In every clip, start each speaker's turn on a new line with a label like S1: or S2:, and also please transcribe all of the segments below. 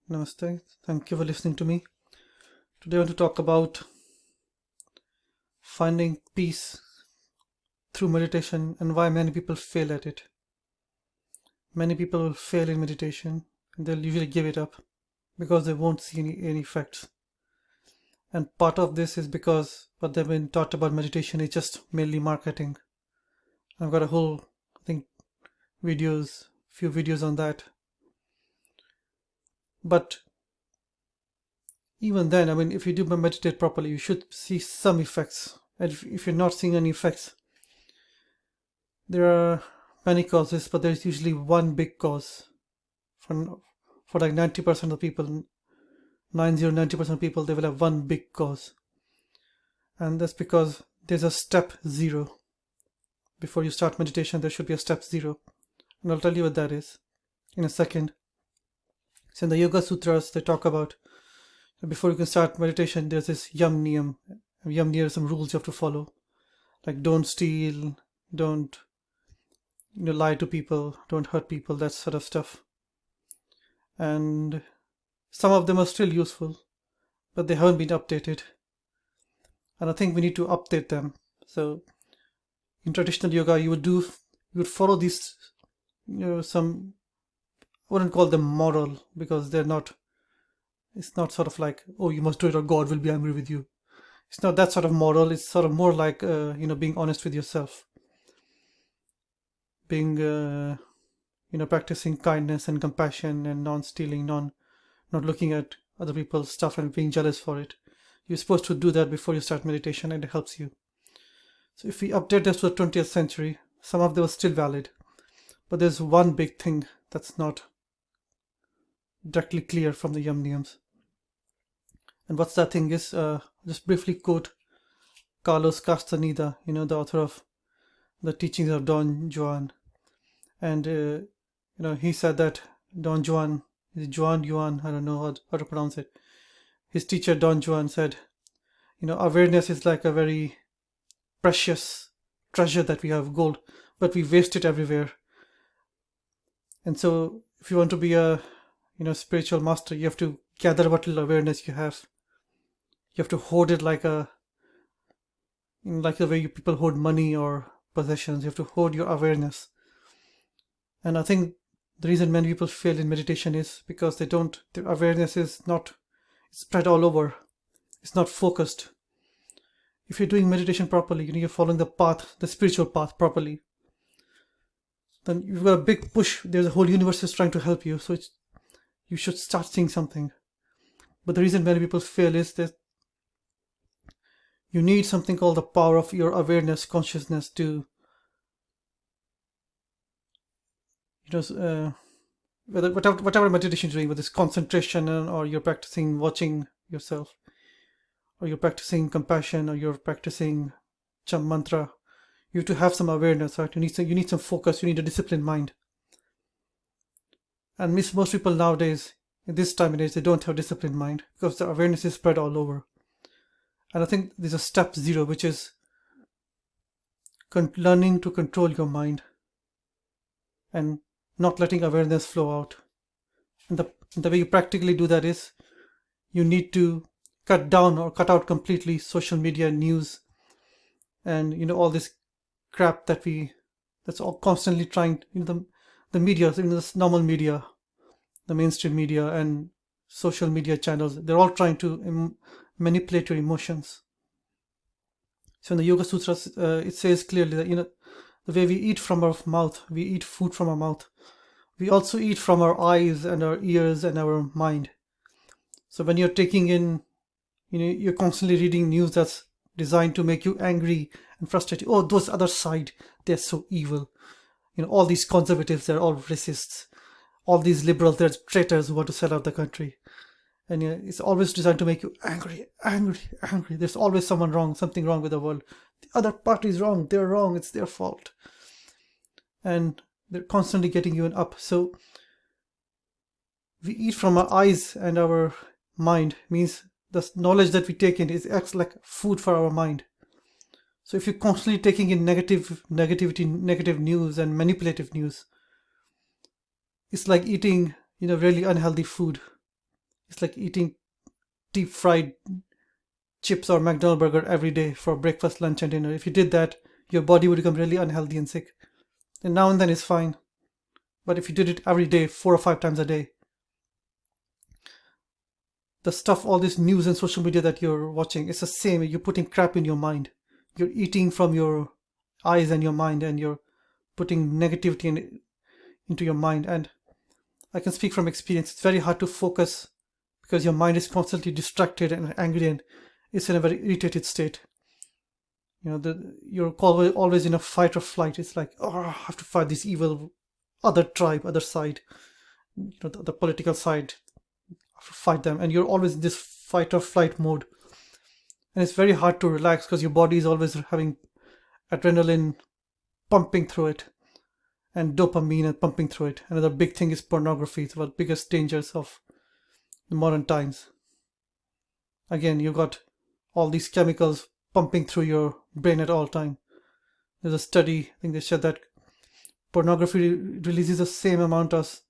S1: Namaste. Thank you for listening to me. Today I want to talk about finding peace through meditation and why many people fail at it. Many people will fail in meditation and they'll usually give it up because they won't see any effects. And part of this is because what they've been taught about meditation is just mainly marketing. I've got a whole, I think, few videos on that. But even then, if you do meditate properly, you should see some effects. And if you're not seeing any effects, there are many causes, but there's usually one big cause. For like 90% of people, 90% of people, they will have one big cause. And that's because there's a step zero. Before you start meditation, there should be a step zero. And I'll tell you what that is in a second. So in the Yoga Sutras, they talk about before you can start meditation, there's this yam niyam. Yam niyam are some rules you have to follow. Like don't steal, don't lie to people, don't hurt people, that sort of stuff. And some of them are still useful, but they haven't been updated. And I think we need to update them. So in traditional yoga, you would follow these, some, I wouldn't call them moral because it's not sort of like, oh, you must do it or God will be angry with you. It's not that sort of moral. It's sort of more like, being honest with yourself. Being, practicing kindness and compassion and non-stealing, not looking at other people's stuff and being jealous for it. You're supposed to do that before you start meditation and it helps you. So if we update this to the 20th century, some of them are still valid. But there's one big thing that's not directly clear from the Yam Niyams. And what's that thing is, just briefly quote Carlos Castaneda, the author of the teachings of Don Juan. And, he said that Don Juan, Juan, I don't know how to pronounce it. His teacher, Don Juan, said, awareness is like a very precious treasure that we have, gold, but we waste it everywhere. And so if you want to be a spiritual master, you have to gather what little awareness you have. You have to hoard it like the way people hoard money or possessions. You have to hoard your awareness. And I think the reason many people fail in meditation is because their awareness is not spread all over. It's not focused. If you're doing meditation properly, you're following the path, the spiritual path properly, then you've got a big push. There's a whole universe is trying to help you. So you should start seeing something. But the reason many people fail is that you need something called the power of your awareness, consciousness to, whatever meditation you're doing, whether it's concentration or you're practicing watching yourself, or you're practicing compassion, or you're practicing Cham mantra, you have to have some awareness, right? You need some focus, you need a disciplined mind. And most people nowadays, in this time and age, they don't have disciplined mind because the awareness is spread all over. And I think there's a step zero, which is learning to control your mind and not letting awareness flow out. And the way you practically do that is you need to cut down or cut out completely social media, news, and all this crap that's all constantly trying, the media, this normal media, the mainstream media and social media channels, they're all trying to manipulate your emotions. So in the Yoga Sutras, it says clearly that, the way we eat from our mouth, we eat food from our mouth. We also eat from our eyes and our ears and our mind. So when you're taking in, you're constantly reading news that's designed to make you angry and frustrated. Oh, those other side, they're so evil. All these conservatives, they're all racists. All these liberals, they're traitors who want to sell out the country. And it's always designed to make you angry. There's always something wrong with the world. The other party is wrong. They're wrong. It's their fault. And they're constantly getting you up. So we eat from our eyes and our mind, means the knowledge that we take in acts like food for our mind. So if you're constantly taking in negativity, negative news and manipulative news, it's like eating, really unhealthy food. It's like eating deep fried chips or McDonald's burger every day for breakfast, lunch, and dinner. If you did that, your body would become really unhealthy and sick. And now and then is fine. But if you did it every day, 4 or 5 times a day, the stuff, all this news and social media that you're watching, it's the same. You're putting crap in your mind. You're eating from your eyes and your mind, and you're putting negativity into your mind. And I can speak from experience. It's very hard to focus because your mind is constantly distracted and angry, and it's in a very irritated state. You're always in a fight or flight. It's like, oh, I have to fight this evil other tribe, other side, the political side. I have to fight them, and you're always in this fight or flight mode. And it's very hard to relax because your body is always having adrenaline pumping through it and dopamine and pumping through it. Another big thing is pornography. It's one of the biggest dangers of the modern times. Again, you've got all these chemicals pumping through your brain at all time. There's a study, I think they said that pornography releases the same amount as,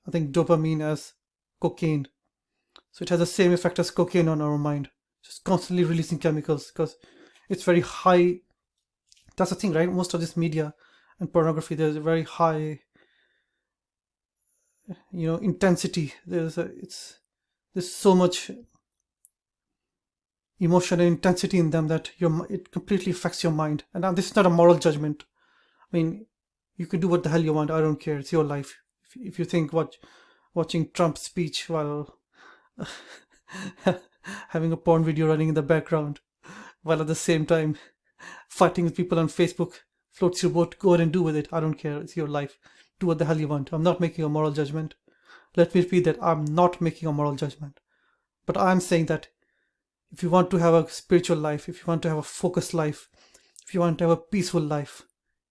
S1: I think, dopamine as cocaine. So it has the same effect as cocaine on our mind. Just constantly releasing chemicals because it's very high. That's the thing, right? Most of this media and pornography, there's a very high, intensity. There's so much emotion and intensity in them that it completely affects your mind. And now this is not a moral judgment. I mean, you can do what the hell you want. I don't care. It's your life. If you think watching Trump's speech while having a porn video running in the background, while at the same time fighting with people on Facebook floats your boat, go ahead and do with it. I don't care. It's your life. Do what the hell you want. I'm not making a moral judgment. Let me repeat that. I'm not making a moral judgment. But I'm saying that if you want to have a spiritual life, if you want to have a focused life, if you want to have a peaceful life,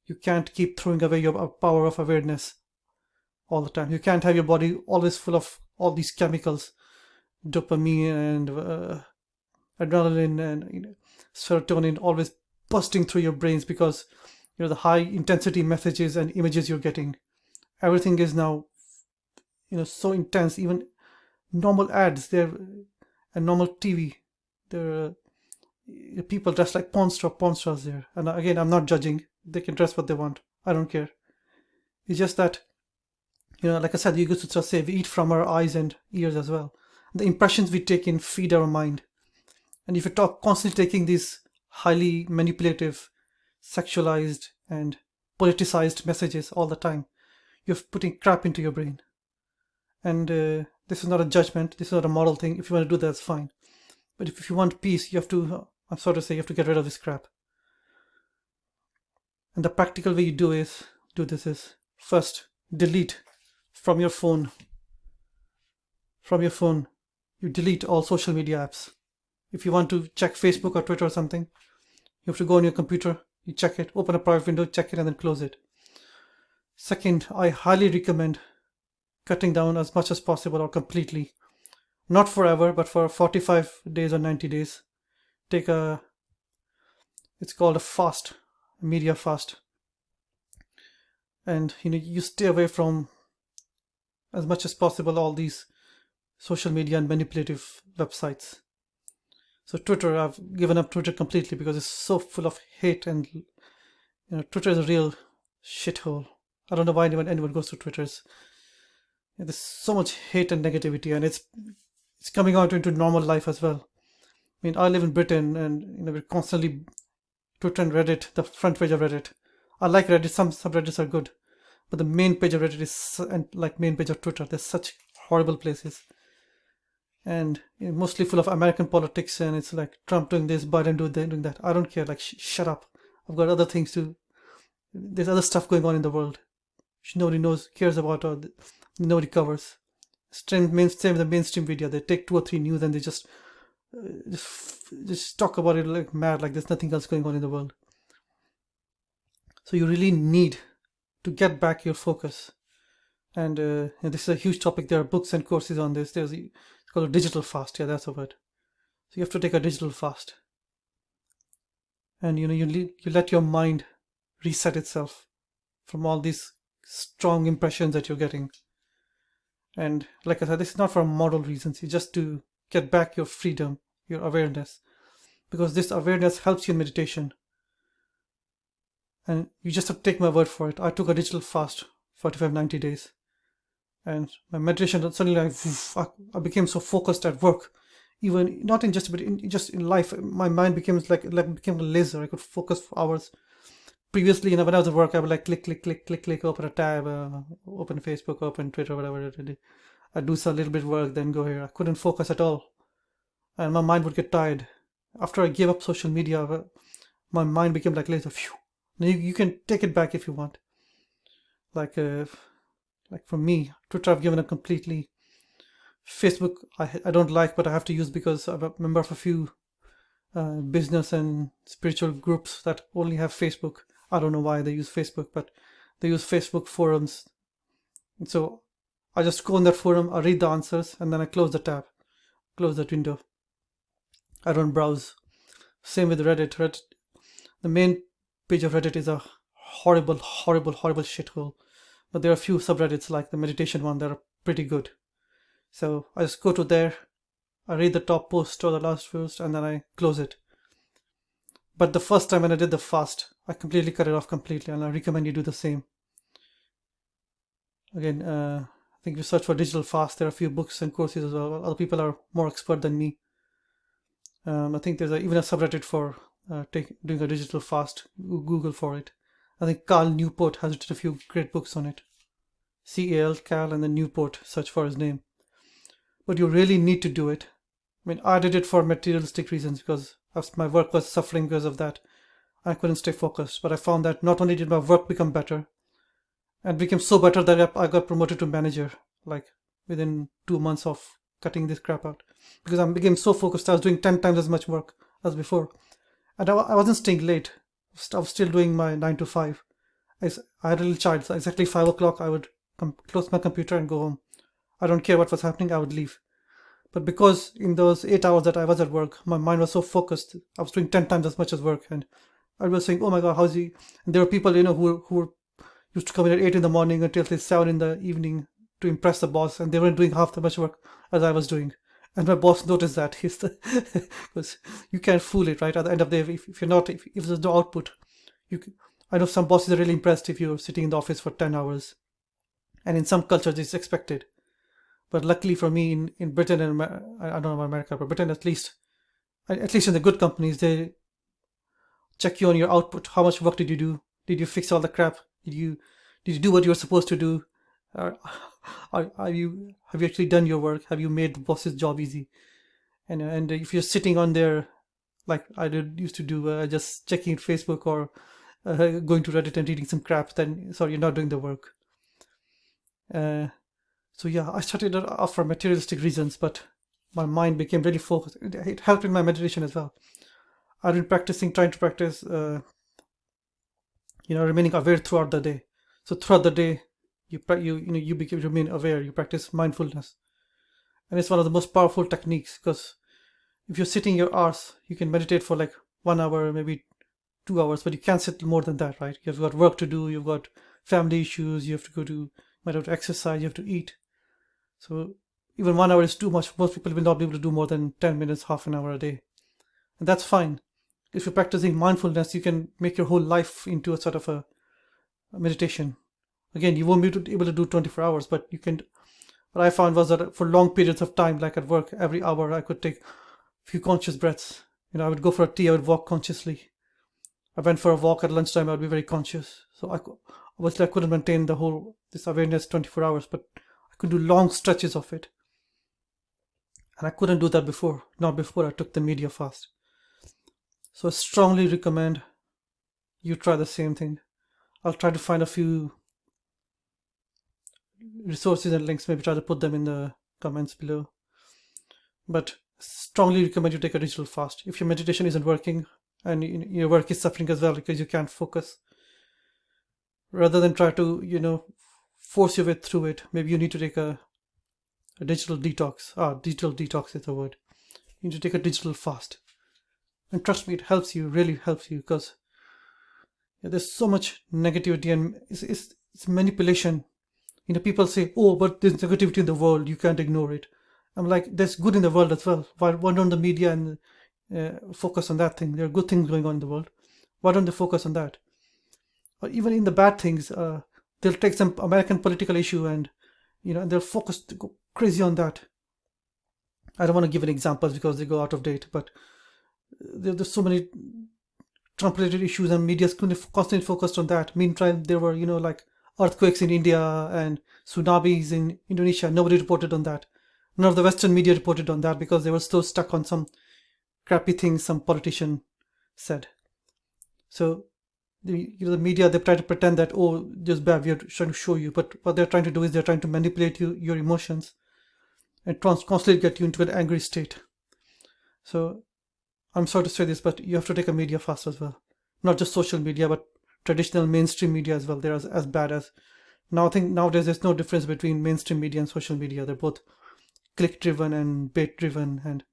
S1: you can't keep throwing away your power of awareness all the time. You can't have your body always full of all these chemicals, dopamine and adrenaline and serotonin, always busting through your brains because the high intensity messages and images you're getting. Everything is now so intense. Even normal ads there and normal TV, there are people dressed like porn stars there. And again, I'm not judging. They can dress what they want. I don't care. It's just that like I said, you used to say we eat from our eyes and ears as well. The impressions we take in feed our mind. And if you're constantly taking these highly manipulative, sexualized, and politicized messages all the time, you're putting crap into your brain. And this is not a judgment. This is not a moral thing. If you want to do that, that's fine. But if you want peace, you have to, you have to get rid of this crap. And the practical way you do this is first delete from your phone. You delete all social media apps. If you want to check Facebook or Twitter or something, you have to go on your computer, you check it, open a private window, check it, and then close it. Second, I highly recommend cutting down as much as possible or completely. Not forever, but for 45 days or 90 days. It's called a fast, a media fast. And you stay away from as much as possible all these social media and manipulative websites. So Twitter, I've given up Twitter completely because it's so full of hate, and Twitter is a real shithole. I don't know why anyone goes to Twitter. There's so much hate and negativity, and it's coming out into normal life as well. I mean, I live in Britain, and we're constantly Twitter and Reddit, the front page of Reddit. I like Reddit. Some subreddits are good, but the main page of Reddit is and like main page of Twitter. They're such horrible places, and mostly full of American politics. And it's like Trump doing this, Biden doing that. I don't care. Like, shut up. I've got other things to. There's other stuff going on in the world, which nobody cares about, or nobody covers. The mainstream media, they take 2 or 3 news and they just talk about it like mad, like there's nothing else going on in the world. So you really need to get back your focus. And this is a huge topic. There are books and courses on this. It's called a digital fast. Yeah, that's a word. So you have to take a digital fast. And you let your mind reset itself from all these strong impressions that you're getting. And like I said, this is not for moral reasons. It's just to get back your freedom, your awareness, because this awareness helps you in meditation. And you just have to take my word for it. I took a digital fast, 45, 90 days. And my meditation, suddenly I became so focused at work. Even not in just, but just in life, my mind became became a laser. I could focus for hours. Previously, when I was at work, I would like click, click, click, click, click, open a tab, open Facebook, open Twitter, whatever it is. I'd do some little bit of work, then go here. I couldn't focus at all, and my mind would get tired. After I gave up social media, my mind became like laser. Phew. Now you can take it back if you want. Like for me, Twitter I've given up completely. Facebook I don't like, but I have to use because I'm a member of a few business and spiritual groups that only have Facebook. I don't know why they use Facebook, but they use Facebook forums. And so I just go in that forum, I read the answers, and then I close the tab, close that window. I don't browse. Same with Reddit. The main page of Reddit is a horrible, horrible, horrible shithole. But there are a few subreddits like the meditation one that are pretty good. So I just go to there, I read the top post or the last post, and then I close it. But the first time when I did the fast, I completely cut it off completely, and I recommend you do the same. Again, I think you search for digital fast. There are a few books and courses as well. Other people are more expert than me. I think there's even a subreddit for doing a digital fast. Google for it. I think Cal Newport has written a few great books on it. Cal, and then Newport, search for his name. But you really need to do it. I mean, I did it for materialistic reasons because my work was suffering because of that. I couldn't stay focused. But I found that not only did my work become better, and became so better that I got promoted to manager, like within 2 months of cutting this crap out. Because I became so focused, I was doing 10 times as much work as before. And I wasn't staying late. I was still doing my 9 to 5. I had a little child, so exactly 5 o'clock I would close my computer and go home. I don't care what was happening, I would leave. But because in those 8 hours that I was at work, my mind was so focused, I was doing 10 times as much as work. And I was saying, oh my God, how's he? And there were people, who were used to come in at 8 in the morning until 7 in the evening to impress the boss, and they weren't doing half the much work as I was doing. And my boss noticed that. Because you can't fool it, right? At the end of the day, if there's no output, I know some bosses are really impressed if you're sitting in the office for 10 hours. And in some cultures, it's expected. But luckily for me, in Britain and I don't know about America, but Britain at least in the good companies, they check you on your output. How much work did you do? Did you fix all the crap? Did you do what you were supposed to do? Have you actually done your work? Have you made the boss's job easy? And if you're sitting on there, like I used to do, just checking Facebook or going to Reddit and reading some crap, then sorry, you're not doing the work. So yeah, I started it off for materialistic reasons, but my mind became really focused. It helped in my meditation as well. I've been trying to practice, remaining aware throughout the day. So throughout the day, you remain aware. You practice mindfulness, and it's one of the most powerful techniques because if you're sitting your hours, you can meditate for like 1 hour, maybe 2 hours, but you can't sit more than that, right? You've got work to do. You've got family issues. You have to might have to exercise. You have to eat. So even 1 hour is too much. Most people will not be able to do more than 10 minutes, half an hour a day, and that's fine. If you're practicing mindfulness, you can make your whole life into a sort of a meditation. Again, you won't be able to do 24 hours, but you can. What I found was that for long periods of time, like at work, every hour I could take a few conscious breaths. I would go for a tea, I would walk consciously. I went for a walk at lunchtime, I would be very conscious. So obviously I couldn't maintain this awareness 24 hours, but I could do long stretches of it. And I couldn't do that before, not before I took the media fast. So I strongly recommend you try the same thing. I'll try to find a few resources and links, maybe try to put them in the comments below. But strongly recommend you take a digital fast. If your meditation isn't working and your work is suffering as well because you can't focus, rather than try to, force your way through it, maybe you need to take a digital detox. Digital detox is the word. You need to take a digital fast. And trust me, it helps you, really helps you, because there's so much negativity and it's manipulation. People say, oh, but there's negativity in the world, you can't ignore it. I'm like, there's good in the world as well. Why don't the media and focus on that thing? There are good things going on in the world. Why don't they focus on that? Or even in the bad things, they'll take some American political issue and they'll focus to go crazy on that. I don't want to give any examples because they go out of date, but there's so many Trump-related issues and media's constantly focused on that. Meanwhile, there were like earthquakes in India and tsunamis in Indonesia. Nobody reported on that. None of the Western media reported on that because they were so stuck on some crappy things some politician said. So the media, they try to pretend that, oh, just bad, we are trying to show you, but what they're trying to do is they're trying to manipulate your emotions and constantly get you into an angry state. So I'm sorry to say this, but you have to take a media fast as well. Not just social media, but traditional mainstream media as well. They're as bad as. Now I think nowadays there's no difference between mainstream media and social media. They're both click driven and bait driven and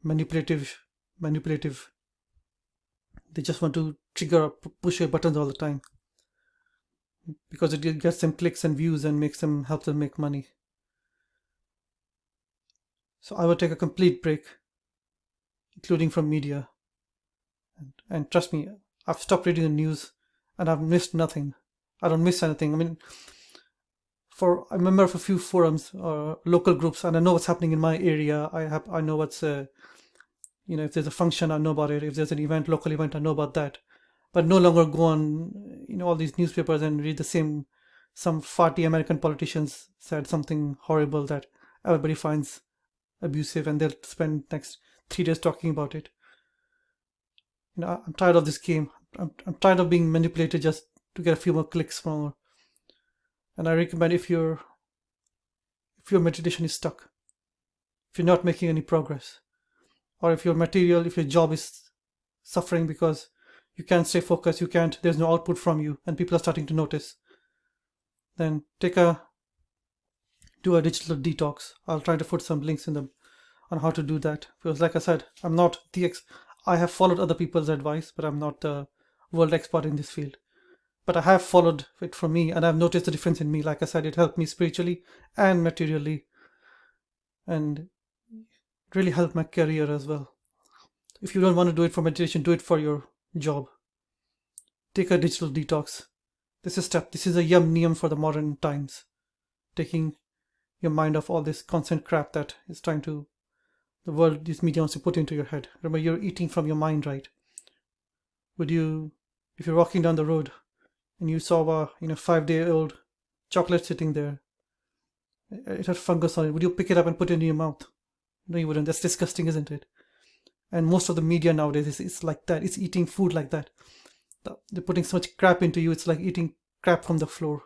S1: manipulative. They just want to trigger or push your buttons all the time because it gets them clicks and views and helps them make money. So I will take a complete break, including from media. And trust me, I've stopped reading the news and I've missed nothing. I don't miss anything. I mean, I'm a member of a few forums or local groups, and I know what's happening in my area. I know what's if there's a function, I know about it. If there's an local event, I know about that. But no longer go on all these newspapers and read some farty American politicians said something horrible that everybody finds abusive, and they'll spend next 3 days talking about it. I'm tired of this game. I'm tired of being manipulated just to get a few more clicks more. And I recommend, if your meditation is stuck, if you're not making any progress, or if your job is suffering because you can't stay focused, there's no output from you, and people are starting to notice, then do a digital detox. I'll try to put some links on how to do that, because like I said, I'm not I have followed other people's advice, but I'm not the world expert in this field. But I have followed it from me, and I've noticed the difference in me. Like I said, it helped me spiritually and materially, and really helped my career as well. If you don't want to do it for meditation, do it for your job. Take a digital detox. This is a yum niyam for the modern times. Taking your mind off all this constant crap that is trying to, the world, these media wants to put into your head. Remember, you're eating from your mind, right? If you're walking down the road and you saw a 5-day-old chocolate sitting there, it had fungus on it, would you pick it up and put it in your mouth? No, you wouldn't. That's disgusting, isn't it? And most of the media nowadays is like that. It's eating food like that. They're putting so much crap into you. It's like eating crap from the floor.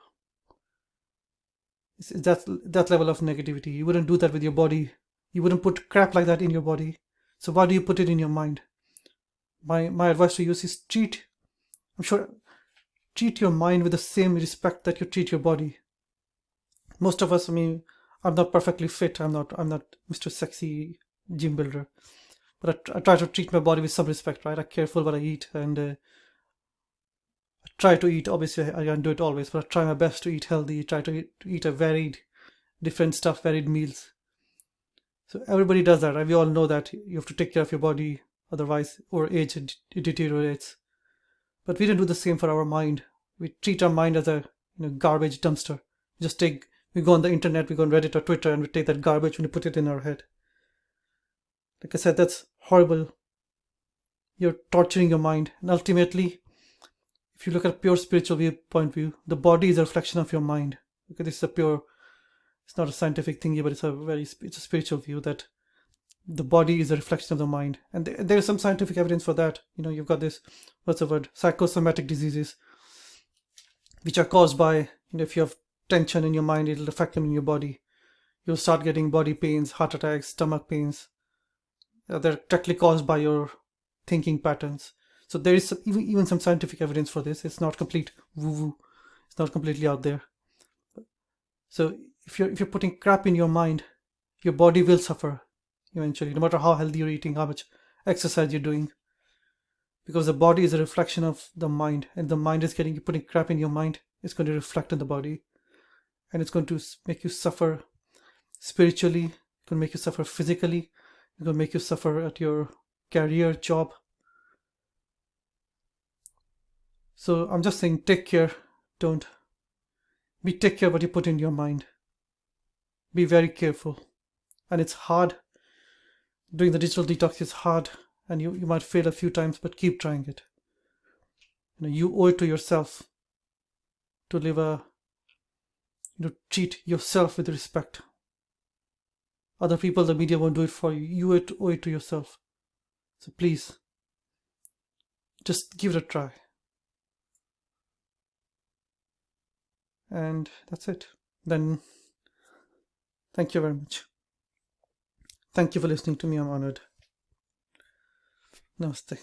S1: It's that level of negativity. You wouldn't do that with your body. You wouldn't put crap like that in your body. So why do you put it in your mind? My advice to you is treat your mind with the same respect that you treat your body. Most of us, I'm not perfectly fit. I'm not Mr. Sexy gym builder, but I try to treat my body with some respect, right? I'm careful what I eat, and I try to eat. Obviously, I can't do it always, but I try my best to eat healthy. Try to eat a varied meals. So everybody does that, right? We all know that you have to take care of your body, otherwise, over age it deteriorates. But we don't do the same for our mind. We treat our mind as a garbage dumpster. We go on the internet, we go on Reddit or Twitter, and we take that garbage and we put it in our head. Like I said, that's horrible. You're torturing your mind. And ultimately, if you look at a pure spiritual point of view, the body is a reflection of your mind. Okay, this is it's not a scientific thing here, but it's a spiritual view that the body is a reflection of the mind. And there is some scientific evidence for that. You've got this, psychosomatic diseases, which are caused by, if you have tension in your mind, it'll affect them in your body. You'll start getting body pains, heart attacks, stomach pains. They're directly caused by your thinking patterns. So there is even some scientific evidence for this. It's not complete woo-woo. It's not completely out there. So if you're putting crap in your mind, your body will suffer eventually, no matter how healthy you're eating, how much exercise you're doing. Because the body is a reflection of the mind, and the mind is putting crap in your mind, it's going to reflect in the body. and it's going to make you suffer spiritually, it's going to make you suffer physically, it's going to make you suffer at your career, job. So I'm just saying, take care. Take care what you put in your mind. Be very careful. And it's hard. Doing the digital detox is hard, and you might fail a few times, but keep trying it. You owe it to yourself to live treat yourself with respect. Other people, the media won't do it for you. You owe it to yourself. So please, just give it a try. And that's it. Then, thank you very much. Thank you for listening to me. I'm honored. Namaste.